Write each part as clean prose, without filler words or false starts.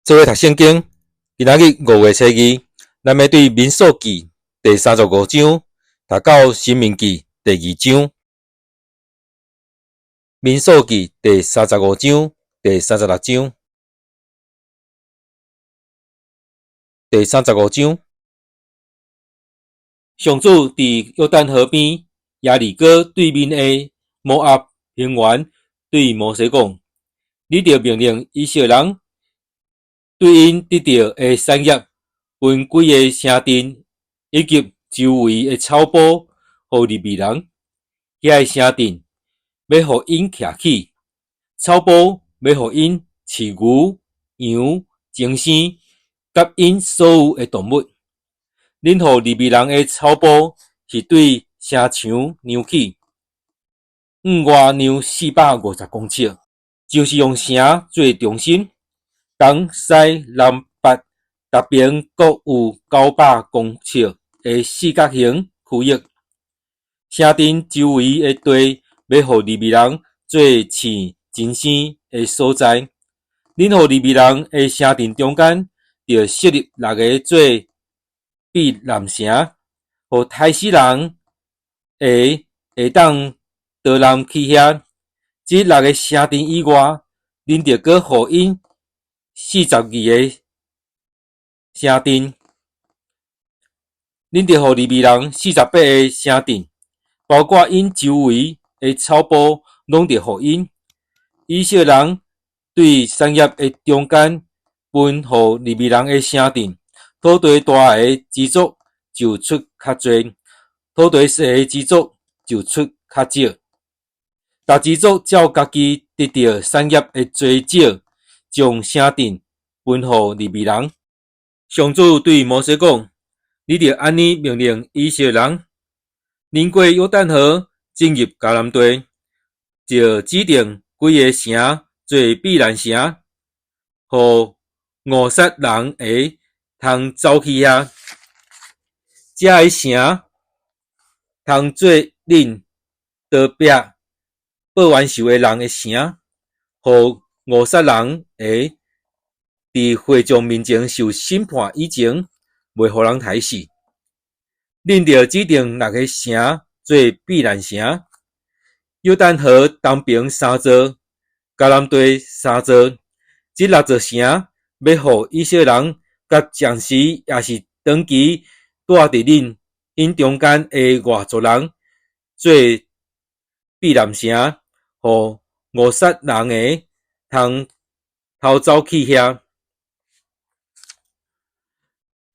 做伙读圣经，今仔日5月初2，咱要对民数记第35章读到申命记第2章。民数记第35章、第36章。第35章，上主伫约旦河边耶利哥对面的摩押平原对摩西讲：你着命令以色列人对因得到的产业分几个城镇以及周围的草埔予利未人。遐个城镇要互因徛起，草埔要互因饲牛、羊、精生，甲因所有的动物。恁互利未人的草埔是对城墙量起外量450公尺，就是用城做中心，东西南北逐边各有900公尺的四角形区域。城镇周围的地要互利未人做饲精生的所在。恁互利未人的城镇中间着设立6个做避难城，互泰死人会当逃难去遐。这6个城镇以外，恁着搁互因42个城镇，恁着互利未人48个城镇，包括因周围的草埔，拢着互因。以色列人对产业的中间分互利未人的城镇，土地大的支族就出较侪，土地小的支族就出较少。各支族照家己得到产业的多少，将城镇分互利未人。上主对摩西讲：你着安尼命令以色列人，恁过约旦河进入迦南地，就指定几个城做避难城，互误杀人的通走去遐。这个城通做恁逃避报冤仇的人的城，互误杀人的伫会众面前受审判以前，袂互人杀死。恁着指定6个城做避难城，约旦河东边3座，迦南地3座。这6座城要互以色列人甲暂时也是长期住伫恁因中间的外族人做避难城，互误杀人的通逃走去遐。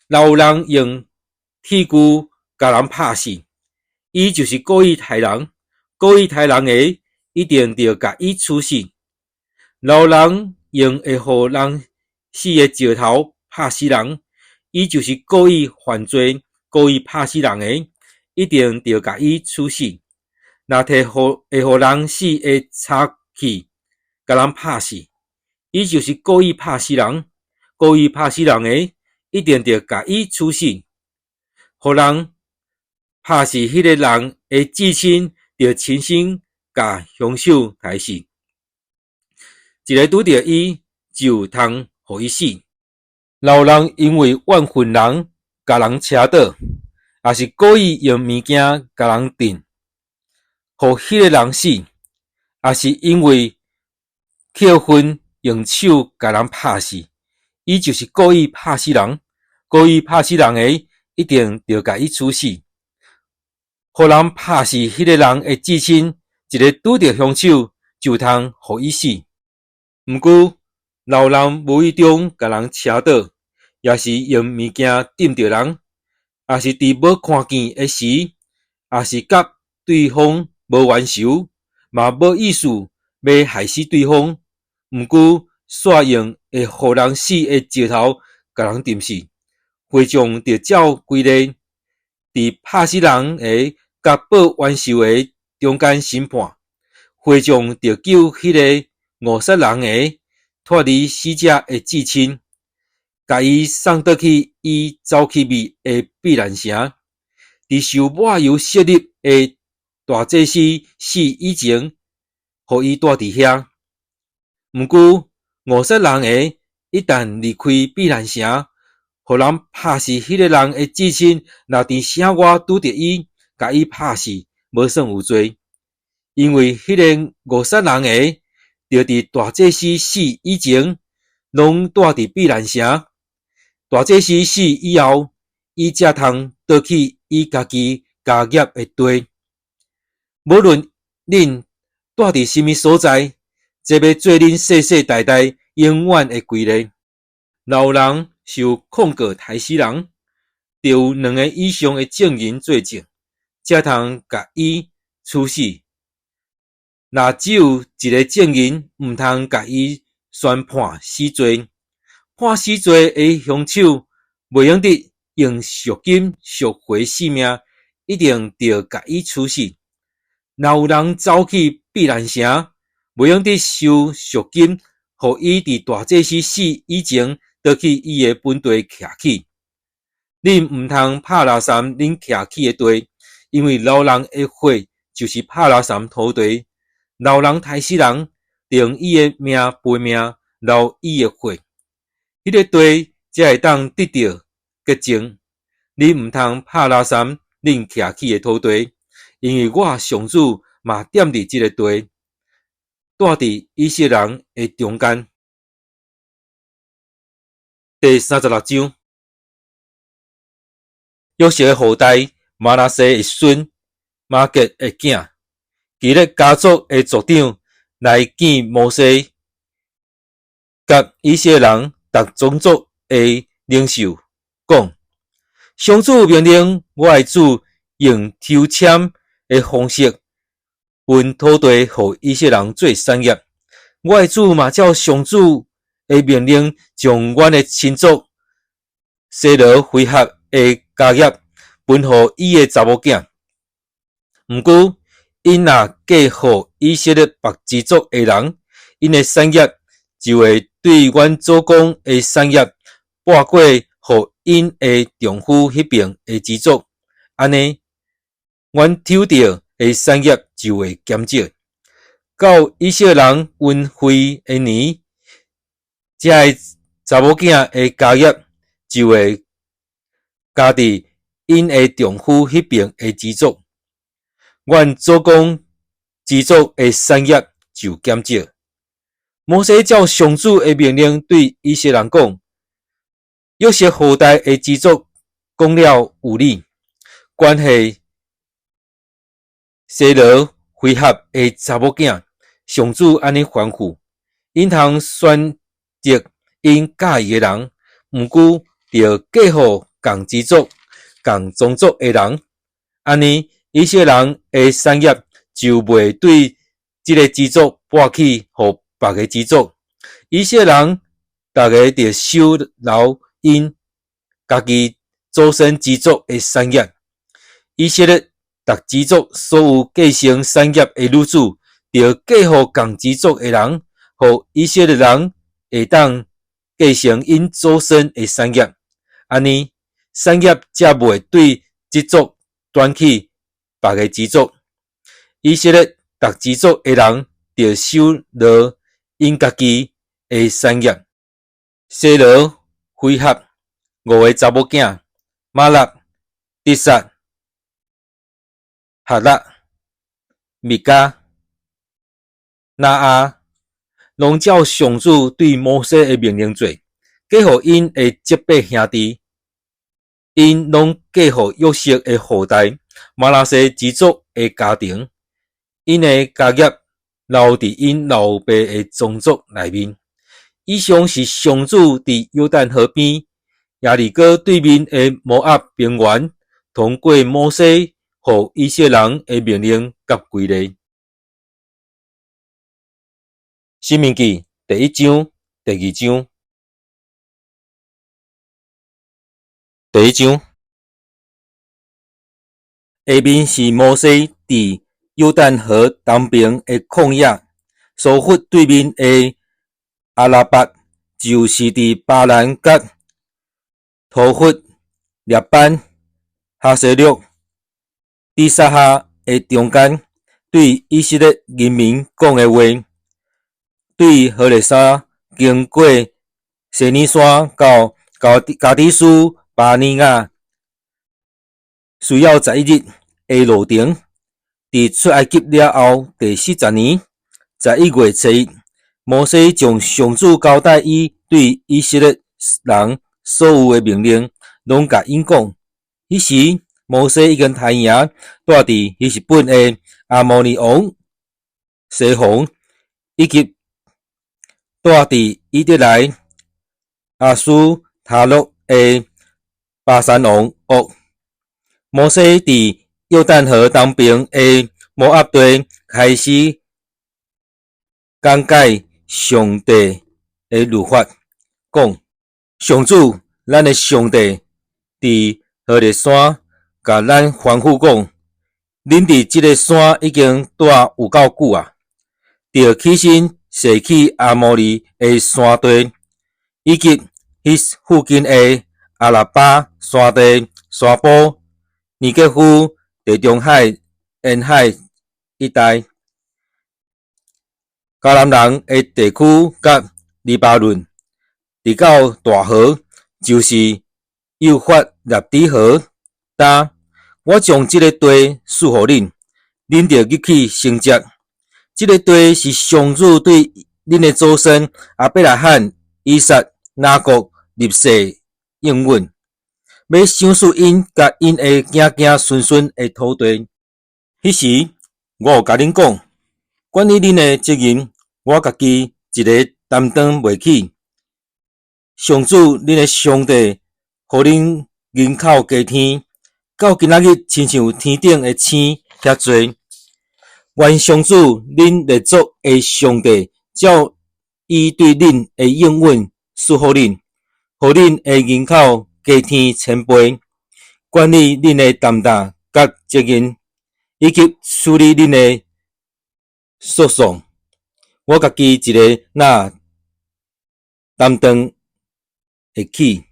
若有人用铁锯甲人拍死，伊就是故意害人，故意害人的一定着甲伊处死。若有人用会互人死的石头拍死人，伊就是故意犯罪，故意拍死人的，一定着甲伊处死。若摕会互人死的叉器甲人拍死，伊就是故意拍死人，故意拍死人的，一定着甲伊处死。互人拍死迄个人的至亲，着亲身甲凶手杀死。一个拄着伊，就通互伊死。若有人因为怨恨人，甲人车倒，也是故意用物件甲人钉，互迄个人死，也是因为扣分用手甲人拍死，伊就是故意拍死人，故意拍死人的，一定着甲伊处死。互人拍死迄个人的至亲，一个拄着凶手，就通互伊死。毋过，若有人无意中甲人车倒，也是用物件钉着人，也是伫无看见的时，也是甲对方无冤仇，嘛无意思要害死对方。毋过，煞用会互人死的石头甲人钉死，会众着照规例，伫拍死人的甲报冤仇的中间审判。会众着救迄个误杀人的脱离死者的至亲，甲伊送倒去伊走去觅的避难城。伫受抹油设立的大祭司死以前，互伊住伫遐。毋过误杀人的一旦离开避难城，互人拍死迄个人的至亲，若伫城外拄着伊，甲伊拍死，无算有罪。因为迄个误杀人的，着伫大祭司死以前，拢住伫避难城。大祭司死以后，伊才通倒去伊家己家业的地。无论恁住伫什么所在，这要做恁世世代代永远的规律。老人受控告杀死人，就有2个以上的证人作证，才通甲伊处死。若只有一个证人，毋通甲伊宣判死罪。判死罪的凶手，袂用得用赎金赎回性命，一定着甲伊处死。若有人走去避难城，袂用得收赎金，互伊伫大祭司死以前，倒去伊的本地徛起。恁毋通拍垃圾恁徛起的地，因为老人的血就是拍垃圾土地。老人杀死人，就用伊的命赔命，流伊的血，迄个地才会当得到洁净。你毋通拍垃圾恁徛起的土地，因为我上主嘛踮伫即个地，住伫以色列人的中间。第36章，约瑟的后代马拿西的孙马吉的囝，其咧家族的族长来见摩西，甲以色列人逐种族的领袖讲：上主命令我的主用抽签的方式分土地，互以色列人做产业。我的主嘛照上主的命令，将阮的亲族西罗回合的家业分互伊的查某囝。毋过，因若嫁互以色列别支族的人，因的产业就会对阮祖公的产业拨过互因的丈夫迄边的支族。安尼，阮抽到的产业就会减少。到以色列人运回的年，这个查某囝的家业就会加伫因的丈夫迄边的支族。阮祖公支族的产业就减少。摩西照上主的命令对以色列人讲：约瑟后代的支族讲了有理，关系西罗回合的查某囝，上主安尼吩咐，因通选择因喜意的人，毋过着嫁互共支族、共宗族的人，安尼以色列人的产业就袂对这个支族拨去互别个支族。以色列人逐个着收留因家己祖先支族的产业。以色列逐支族所有继承产业的女子，着嫁互共支族的人，互以色列人会当继承因祖先的产业。安尼产业才袂对支族转去别个支族。以色列逐支族的人着收留因家己的产业。西罗回合5个查某囝：马勒、底撒、哈勒、米迦、拿阿，拢照上主对摩西的命令做，嫁互因的7兄弟。因拢嫁互约瑟的后代马拿西支族的家庭，因的家业留伫因老爸的宗族内面。以上是上主伫约旦河边耶利哥对面的摩押平原通过摩西互以色列人的命令甲规例。申命记第1章、第2章。第1章，下面是摩西伫约旦河东边的旷野，苏弗对面的阿拉伯，就是伫巴兰甲、土弗、列班、哈塞略、底撒哈的中间，对以色列人民讲的话，对何烈沙经过西尼山到加迪斯巴尼亚，需要11日的路程。伫出埃及了后第40年11月7日，摩西将上主交代伊对以色列人所有的命令，拢甲因讲。迄时，摩西已经太赢，住伫希实本的阿摩利王西宏，以及住伫以色列阿苏塔洛的巴山王恶。摩西伫约旦河东边的摩押地开始讲解上帝的律法，讲上主，咱的上帝伫何烈山甲咱吩咐讲，恁伫即个山已经住有够久啊，着起身踅去阿摩利的山地，以及迄附近的阿拉巴山地、沙坡、尼格夫、地中海沿海一带、迦南人的地区甲黎巴嫩，直到大河，就是幼发拉底河。我将即个地赐予恁，恁着入去承接。即个地是上主对恁的祖先亚伯拉罕、以撒、雅各立誓应允，要赏赐因甲因的子子孙孙的土地。迄时，我有甲恁讲，管理恁的责任，我家己一个担当袂起。上主恁的上帝，互恁人口加添，到今仔日亲像天顶的星遐多。愿上主恁列祖的上帝，照伊对恁的应允赐福恁，互恁的人口加添1000倍，管理恁的担当甲责任，以及处理恁的诉讼。我家己一个哪担当会起？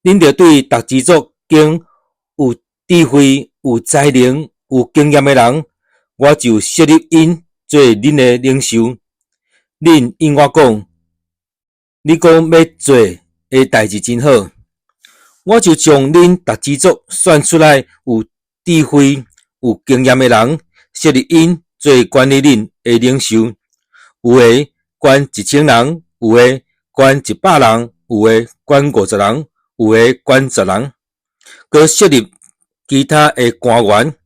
恁着对逐支族经有智慧、有才能、有经验的人，我就设立因做恁的领袖。恁应我讲，你讲要做的代志真好，我就将恁逐支族选出来有智慧、有经验的人，设立因做管理恁的领袖。有的管1000人，有的管100人，有的管50人，有的管10人，佮设立其他的官员。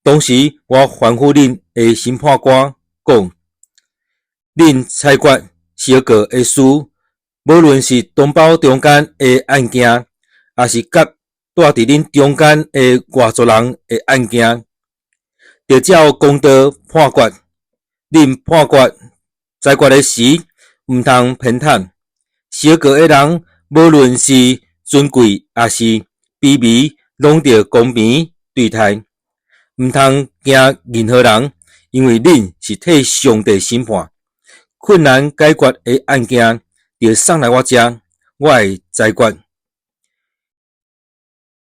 当时我吩咐恁的审判官讲，恁裁决小个的事，无论是同胞中间的案件，也是甲住伫恁中间的外族人的案件，着照公道判决。恁判决裁决的时，毋通偏袒。小个的人，无论是尊贵也是卑微，拢着公平对待。毋通惊任何人，因为恁是替上帝审判。困难解决的案件，着送来我遮，我会裁决。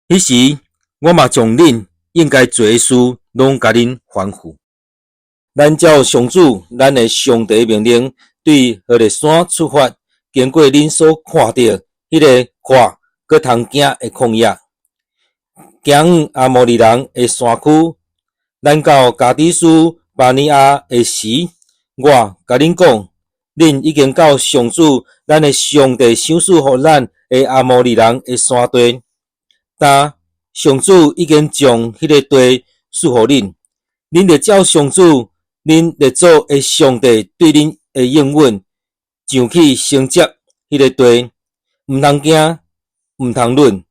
迄时，我嘛将恁应该做的事，拢甲恁吩咐。咱照上主，咱的上帝命令，对何烈山出发，经过恁所看到迄个看佮通行的旷野，行阿摩利人的山区。咱到加迪斯巴尼亚的时，我甲恁讲，恁已经到上主咱的上帝赏赐予咱的阿摩利人的山地。上主已经将迄个地赐予恁，恁着照上主恁列祖的上帝对恁的应允，上去承接迄个地，毋通惊，毋通论。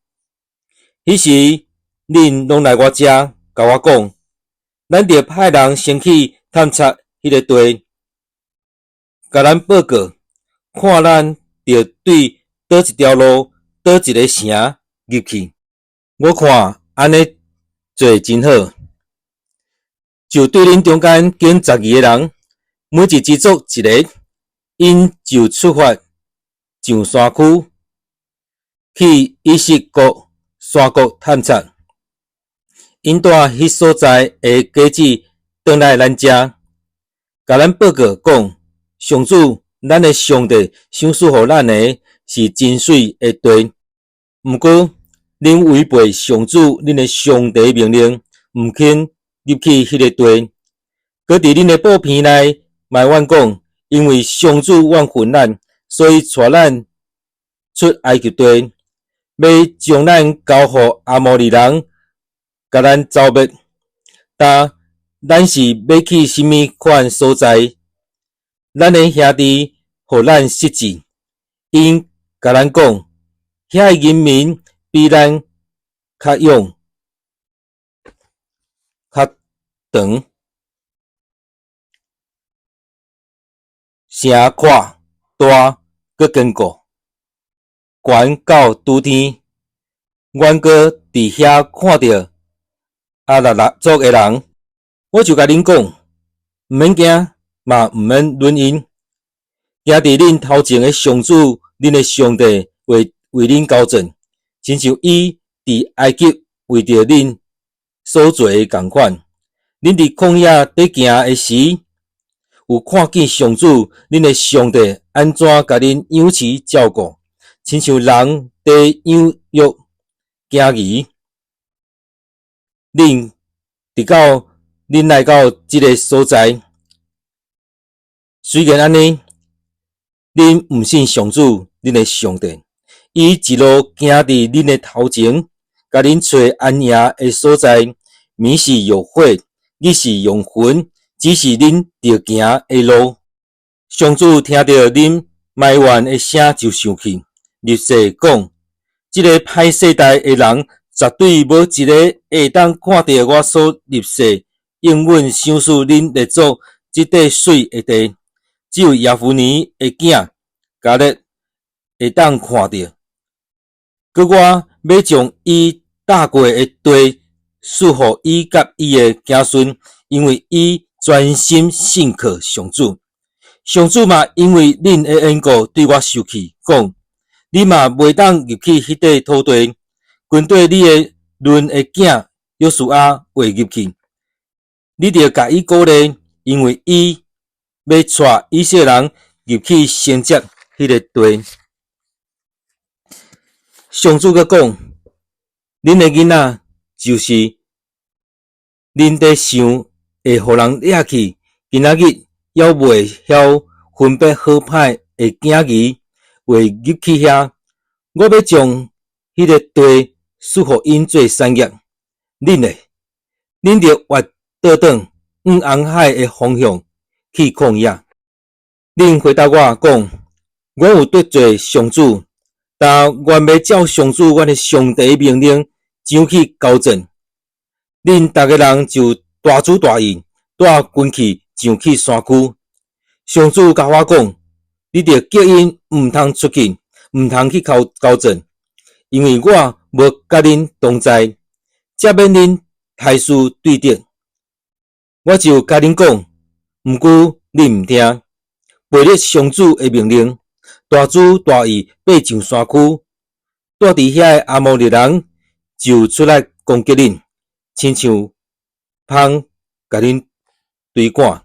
迄时恁拢来我遮，甲我讲，咱着派人先去探测迄个地，甲咱报告，看咱着对倒一条路、倒一个城入去。我看安尼做真好，就对恁中间经12个人，每一支族一个，因就出发上山区，去以色国山谷探测。因住迄所在的果子，转来咱遮，甲咱报告讲，上主咱的上帝赏赐予咱的是真水的地，毋过恁违背上主恁的上帝命令，毋肯入去迄个地。搁伫恁的报片内埋怨讲，因为上主怨恨咱，所以带咱出埃及地，要将咱交互阿摩利人，甲咱消灭。但咱是要去什么款所在？咱的兄弟互咱失志，因甲咱讲，遐的人民比咱较勇、较长，城闊大佮堅固，懸到拄天。阮閣佇遐看到阿拉納族的人，我就甲恁講，毋免驚，嘛毋免亂因，行佇恁頭前的上主，恁的上帝會為恁交戰，親像伊佇埃及為着恁所做的同款。恁佇曠野在行的時，有看見上主恁的上帝安怎甲恁養飼照顧，親像人在養育囝兒。恁直到恁來到這個所在，雖然安尼，恁毋信上主恁的上帝，伊一路行佇恁的頭前，甲恁找安營的所在，明是有火，日是用魂，只是恁着行的路。上主聽到恁埋怨的聲就生氣，立誓講：這個歹世代的人，絕對無一個會當看到我所立誓應允賞賜恁列祖這塊水的地，只有耶夫尼的囝迦勒會當看到。閣我要將伊踏過的地賜予伊甲伊的子孫，因為伊專心信靠上主。上主嘛，因為恁的緣故對我生氣，講：你嘛袂當入去迄塊土地，軍隊你的嫩的囝約書亞會入去，你着甲伊鼓勵，因為伊要帶以色列人入去承接迄個地。上主閣講：恁的囡仔就是恁在想會互人掠去，今仔日猶袂曉分別好歹的囝兒會入去遐，我要將迄個地賜予因做產業。恁着越倒轉往紅海的方向去曠野。恁回答我講：我有得罪上主，但願要照上主阮的上帝命令上去交戰。恁逐個人就大主大意，帶軍去上去山區。上主甲我講：你着叫因毋通出去，毋通去交戰，因為我無甲恁同在，則免恁大事對得。我就甲恁講，毋過恁毋聽，背了上主的命令，大主大意爬上山區，住佇遐的阿摩利人就出來攻擊恁，親像蜂甲恁追趕。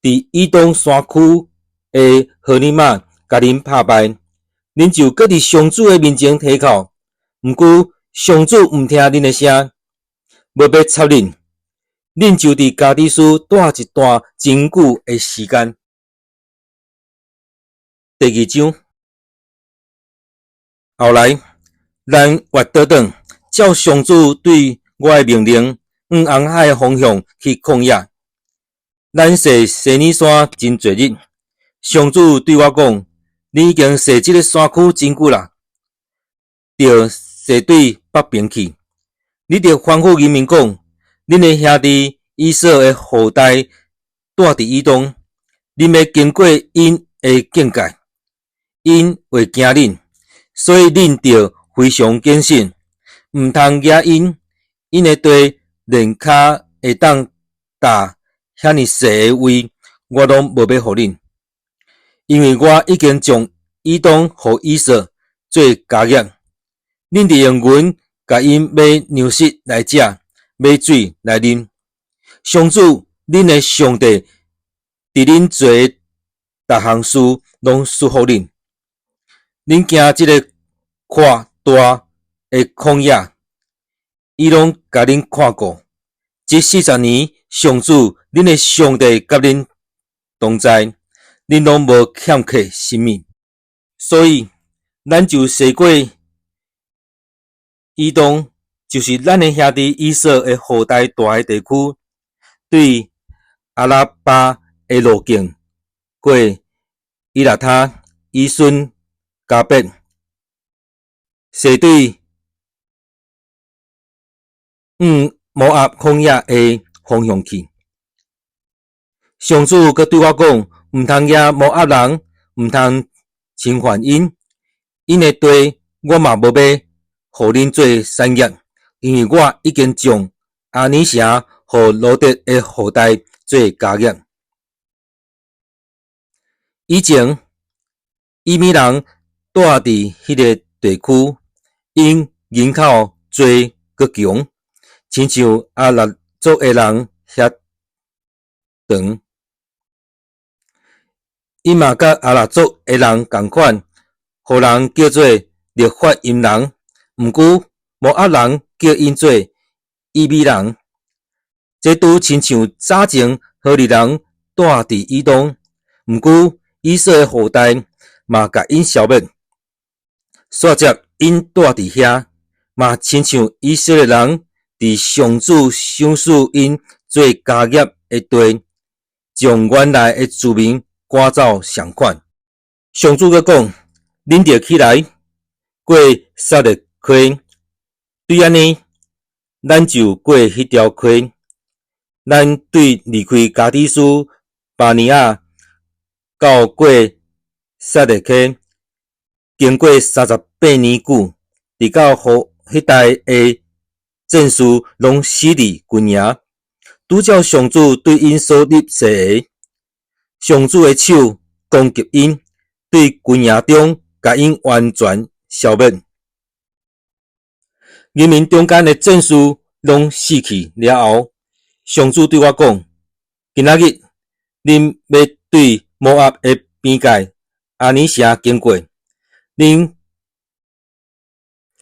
佇以東山區的何尼瑪甲恁拍敗，恁就閣佇上主的面前提口，毋過上主毋聽恁的聲，無要插恁，恁就佇加迪斯住一段真久的時間。第二章後來，咱越倒轉，照上主對我的命令，往紅海的方向去曠野。咱踅西尼山真濟日，上主對我講：你已經踅這個山區真久啦，着踅對北邊去。你着吩咐人民講：恁的兄弟以掃的後代住佇以東，恁要經過因的境界，因會驚恁，所以恁着非常謹慎，毋通惹因。因的地連骹會當踏遐尼細的位，我攏無要互恁，因為我已經將以東互以掃做家業。恁着用銀甲因買糧食來食，買水來啉。上主恁的上帝佇恁做逐项事拢赐予恁。恁行即个偌大的旷野，伊拢甲恁看顾。这40年，上主恁的上帝甲恁同在，恁拢无欠缺什么。所以，咱就驶过以东，就是咱的兄弟以色的后代住的地区，对阿拉巴的路径，过以拉他、以顺、加别，西对摩押旷野的方向去。上主佮对我讲，毋通惹摩押人，毋通侵犯因的地，我嘛无要，互恁做产业，因为我已经将阿尼城互罗德的后代做家业。以前，以米人住伫迄个地区，因人口多佮强，亲像阿拉族的人遐长。伊嘛甲阿拉族的人共款，互人叫做利法因人，毋过摩押人叫因做以米人。这拄亲像早前何利人住伫以东，毋过以色的后代嘛甲因消灭，煞接因住伫遐，嘛亲像以色列人伫上主赏赐因做家业的地，将原来的子民赶走相款。上主阁讲，恁着起来，过撒勒溪，对安尼，咱就过迄条溪。咱对离开加迪斯巴尼亚，到过撒勒溪，经过38年久，直到迄带的战士拢死伫军营，拄照上主对因所立誓的，上主的手攻击因，对军营中甲因完全消灭。人民中间的战士拢死去了后，上主对我讲：今仔日恁要对摩押的边界阿尼城经过，恁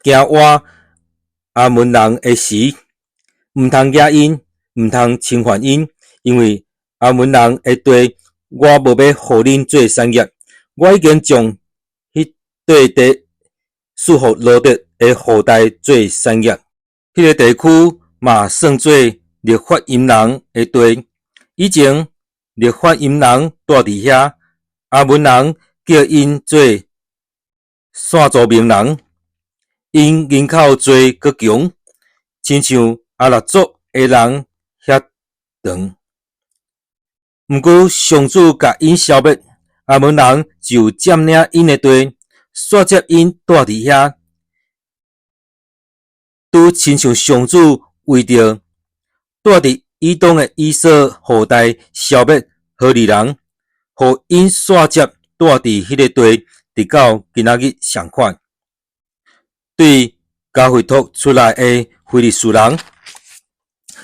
行我阿门人的时，毋通惹因，毋通侵犯因，因为阿门人的地，我无要互恁做产业，我已经将迄块地赐予罗德的后代做产业。迄个地区嘛算做利法因人的地，以前利法因人住伫遐，阿门人叫因做线族名人，因人口多佮强，亲像阿拉族的人遐长。毋过上主甲因消灭，阿门人就占领因的地，煞接因住伫遐，拄亲像上主为着住伫以东的以色后代消灭何利人，互因煞接住伫迄个地，直到今仔日相款。对加惠托出来的非利士人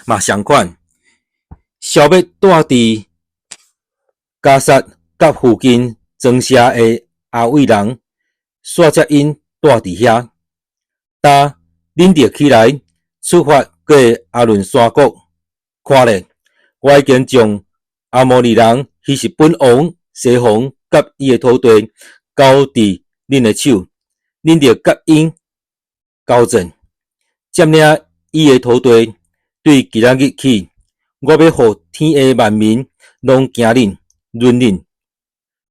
嘛相款，消灭住伫加萨甲附近庄舍的阿伟人，煞接因住伫遐。但恁着起来，出发过阿伦山谷。看咧，我已经将阿摩利人希实本王西宏甲伊的土地交伫恁的手，恁着甲因交战，占领伊的土地。对今仔日起，我要互天下万民拢惊恁、论恁，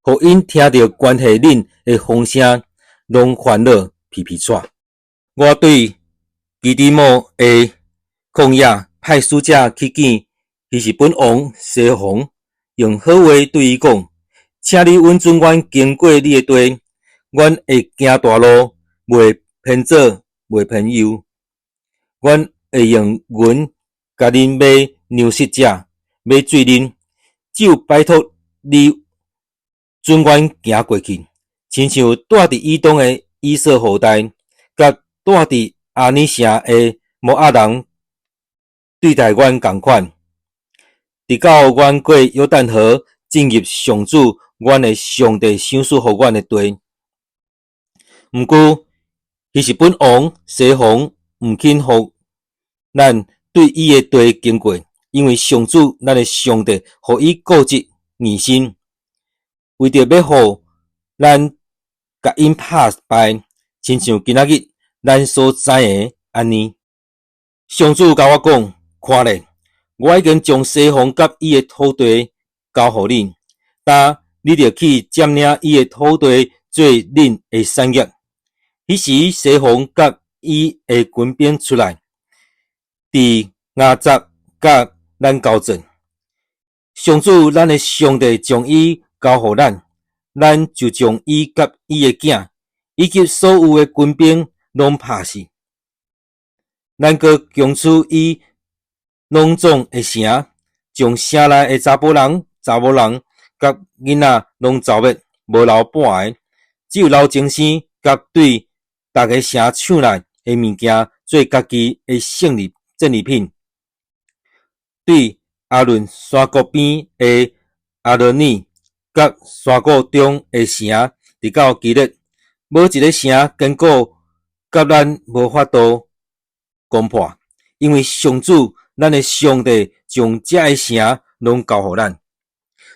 互因听到关系恁的风声，拢烦恼皮皮喘。我对基底莫的旷野派使者去见希实本王西宏，用好话对伊讲：请你允准阮经过你的地，阮会行大路，袂偏左，袂偏右。阮会用银甲恁买粮食食，买水啉，只有拜托你准阮行过去，亲像住伫以东的以色后代，甲住伫阿尼城的摩押人对待阮同款，直到阮过约旦河进入上主阮的上帝赏赐互阮的地。毋过，希实本王西方毋肯互咱对伊的地经过，因为上主咱的上帝互伊固执硬心，为着要互咱甲因拍败，亲像今仔日咱所知的安尼。上主甲我讲，看咧，我已经将西方甲伊的土地交互恁，但你着去占领伊的土地做恁的产业。彼时西方甲伊的军兵出来，伫亚杂甲咱交战。上主咱的上帝将伊交互咱，咱就将伊甲伊的囝，以及所有的军兵拢拍死。咱阁攻取伊拢总的城，将城内的查甫人、查某人甲囡仔拢走灭，无留半个，只有留精神甲对逐个城厂内的物件做家己的胜利战利品。对阿伦山谷边的阿伦尼甲山谷中的城，直到基列，无一个城坚固甲咱无法度攻破，因为上主咱的上帝将这个城拢交互咱。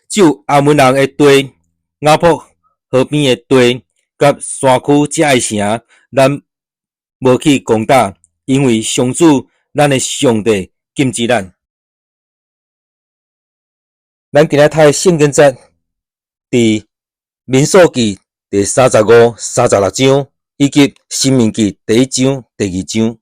只有阿门人的地、雅卜河边的地甲山区这个城，咱无去攻打，因为上主咱的上帝禁止咱。咱今仔读的圣经节，伫民数记第35、36章，以及申命记第1章、第2章。